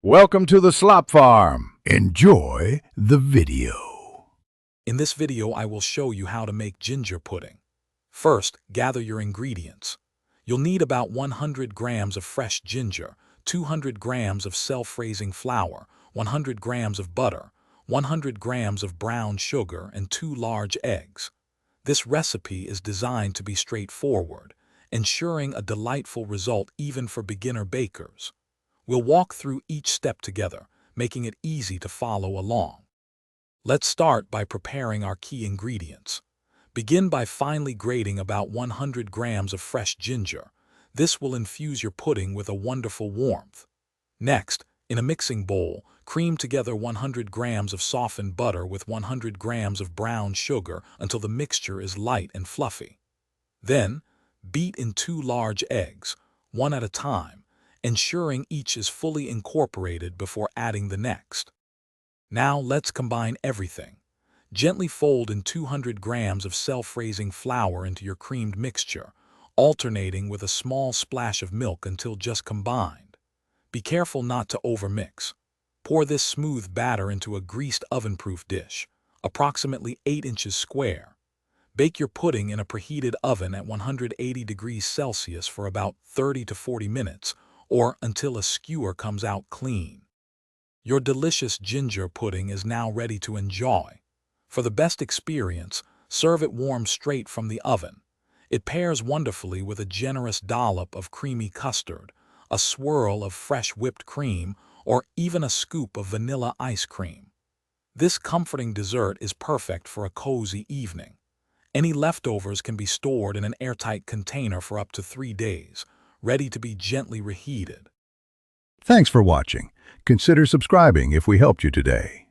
Welcome to the Slop Farm. Enjoy the video. In this video, I will show you how to make ginger pudding. First, gather your ingredients. You'll need about 100 grams of fresh ginger, 200 grams of self-raising flour, 100 grams of butter, 100 grams of brown sugar, and 2 large eggs. This recipe is designed to be straightforward, ensuring a delightful result even for beginner bakers. We'll walk through each step together, making it easy to follow along. Let's start by preparing our key ingredients. Begin by finely grating about 100 grams of fresh ginger. This will infuse your pudding with a wonderful warmth. Next, in a mixing bowl, cream together 100 grams of softened butter with 100 grams of brown sugar until the mixture is light and fluffy. Then, beat in 2 large eggs, one at a time, ensuring each is fully incorporated before adding the next. Now let's combine everything. Gently fold in 200 grams of self-raising flour into your creamed mixture, alternating with a small splash of milk until just combined. Be careful not to overmix. Pour this smooth batter into a greased oven-proof dish, approximately 8 inches square. Bake your pudding in a preheated oven at 180 degrees Celsius for about 30 to 40 minutes, or until a skewer comes out clean. Your delicious ginger pudding is now ready to enjoy. For the best experience, serve it warm straight from the oven. It pairs wonderfully with a generous dollop of creamy custard, a swirl of fresh whipped cream, or even a scoop of vanilla ice cream. This comforting dessert is perfect for a cozy evening. Any leftovers can be stored in an airtight container for up to 3 days, ready to be gently reheated. Thanks for watching. Consider subscribing if we helped you today.